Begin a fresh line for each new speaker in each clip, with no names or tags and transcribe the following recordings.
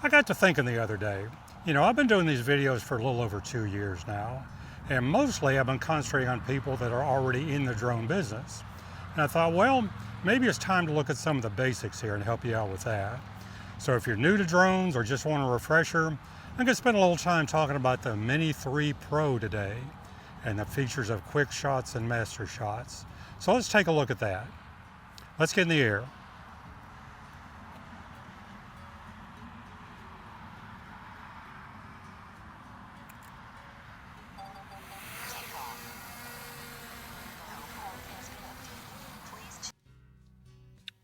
I got to thinking the other day, I've been doing these videos for a little over 2 years now, and mostly I've been concentrating on people that are already in the drone business. And I thought, well, maybe it's time to look at some of the basics here and help you out with that. So if you're new to drones or just want a refresher, I'm going to spend a little time talking about the Mini 3 Pro today and the features of quick shots and master shots. So let's take a look at that. Let's get in the air.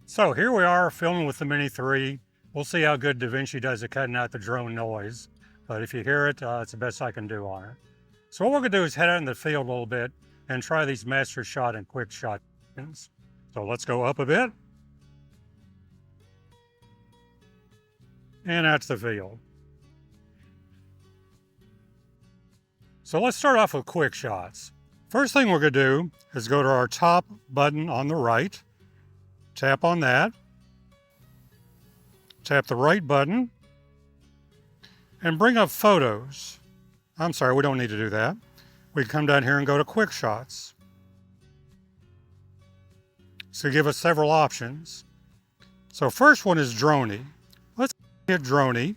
So here we are filming with the Mini 3. We'll see how good DaVinci does at cutting out the drone noise. But if you hear it, it's the best I can do on it. So what we're gonna do is head out in the field a little bit and try these master shot and quick shot things. So let's go up a bit. And out to the field. So let's start off with quick shots. First thing we're gonna do is go to our top button on the right. Tap on that, tap the right button, and bring up photos. I'm sorry, we don't need to do that. We can come down here and go to quick shots. So give us several options. So first one is Dronie. Let's hit Dronie.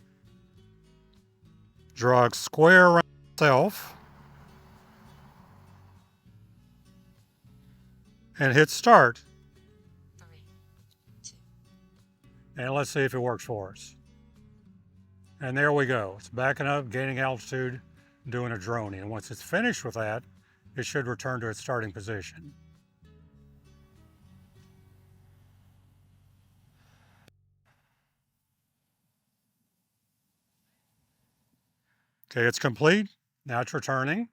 Draw a square around itself. And hit start. And let's see if it works for us. And there we go. It's backing up, gaining altitude, doing a Dronie. And once it's finished with that, it should return to its starting position. Okay, it's complete. Now it's returning.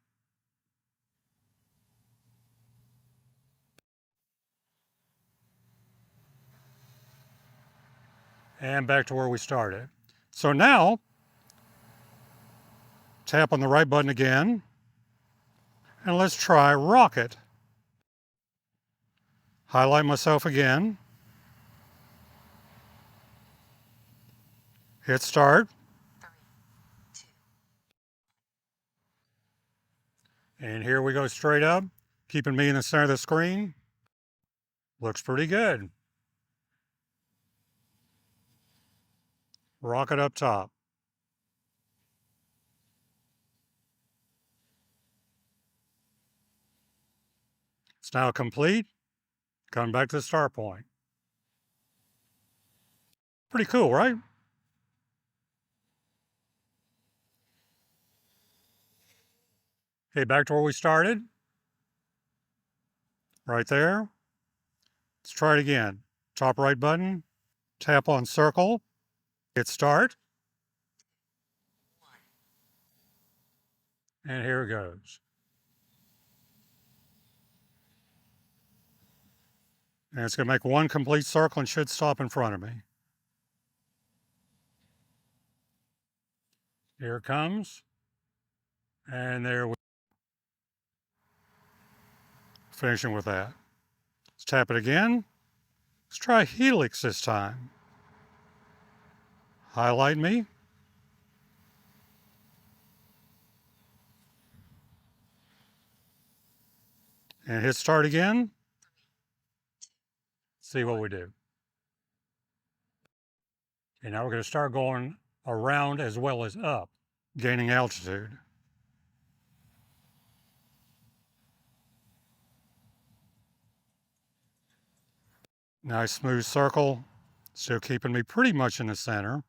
And back to where we started. So now, tap on the right button again, and let's try rocket. Highlight myself again. Hit start. And here we go straight up, keeping me in the center of the screen. Looks pretty good. Rocket up top. It's now complete. Coming back to the start point. Pretty cool, right? Okay, back to where we started. Right there. Let's try it again. Top right button, tap on circle, hit start. And here it goes. And it's going to make one complete circle and should stop in front of me. Here it comes. And there we finishing with that. Let's tap it again. Let's try helix this time. Highlight me. And hit start again. See what we do. Okay, now we're going to start going around as well as up, gaining altitude. Nice smooth circle, still keeping me pretty much in the center.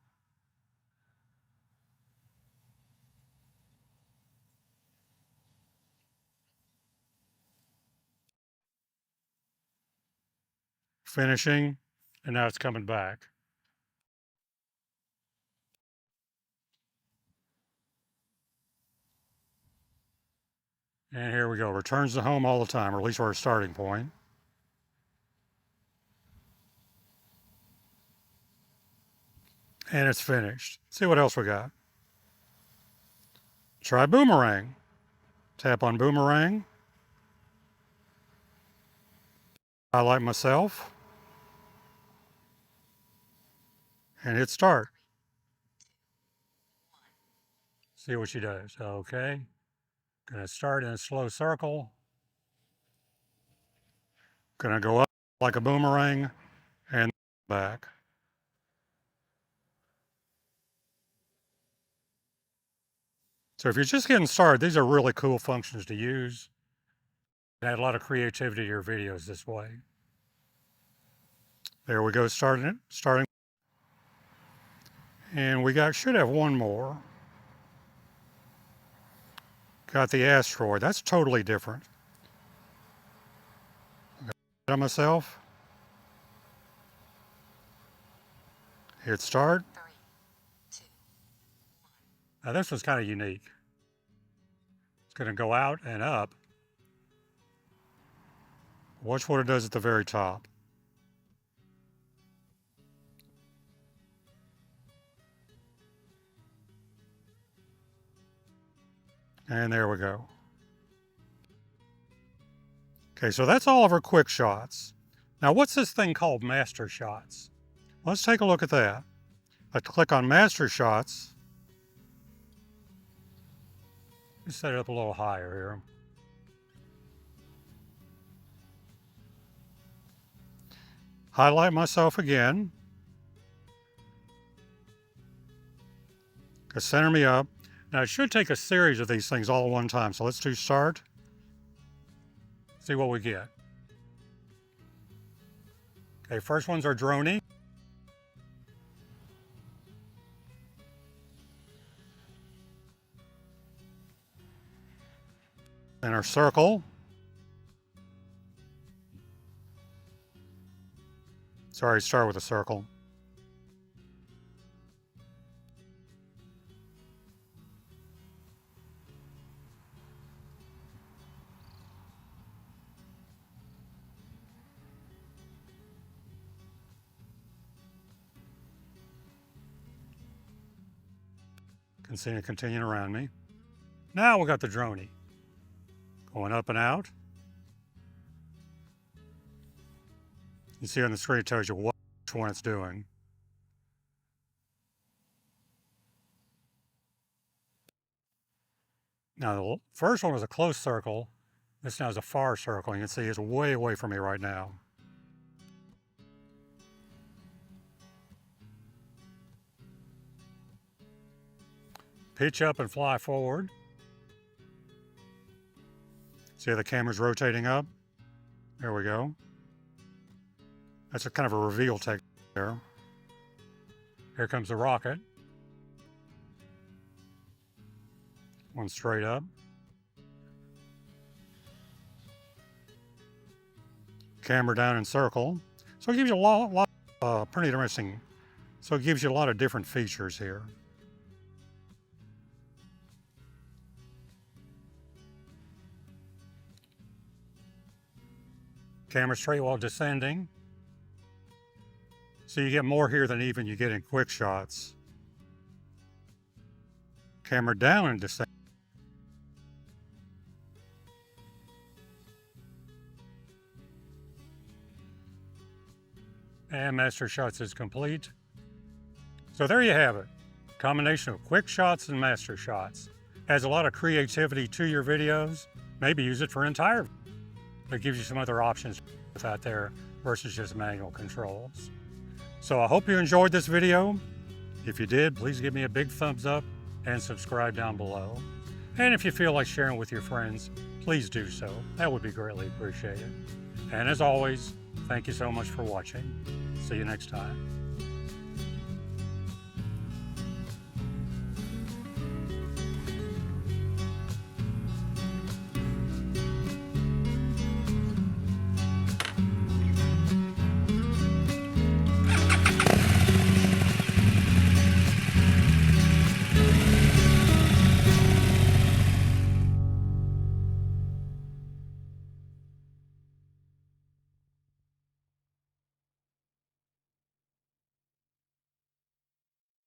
Finishing, and now it's coming back. And here we go, returns to home all the time, or at least our starting point. And it's finished. See what else we got. Try boomerang. Tap on boomerang. Highlight myself. And hit start. See what she does. Okay. Gonna start in a slow circle. Gonna go up like a boomerang and back. So if you're just getting started, these are really cool functions to use. Add a lot of creativity to your videos this way. There we go, starting. And we should have one more. Got the asteroid. That's totally different. Got myself. Hit start.
3, 2, 1.
Now this one's kind of unique. It's going to go out and up. Watch what it does at the very top. And there we go. Okay, so that's all of our quick shots. Now what's this thing called Master Shots? Let's take a look at that. I click on Master Shots. Let's set it up a little higher here. Highlight myself again. Center me up. Now it should take a series of these things all at one time. So let's do start. See what we get. Okay, first ones are droney. And our circle. Sorry, start with a circle. Can see it continuing around me. Now we got the droney. Going up and out. You see on the screen, it tells you which one it's doing. Now the first one was a close circle. This now is a far circle. You can see it's way away from me right now. Pitch up and fly forward. See how the camera's rotating up? There we go. That's a kind of a reveal technique there. Here comes the rocket. One straight up. Camera down in circle. So it gives you a lot pretty interesting. So it gives you a lot of different features here. Camera straight while descending. So you get more here than even you get in quick shots. Camera down and descend. And Master Shots is complete. So there you have it. Combination of quick shots and Master Shots. Adds a lot of creativity to your videos. Maybe use it for entire. It gives you some other options out there versus just manual controls. So I hope you enjoyed this video. If you did, please give me a big thumbs up and subscribe down below. And if you feel like sharing with your friends, please do so. That would be greatly appreciated. And as always, thank you so much for watching. See you next time.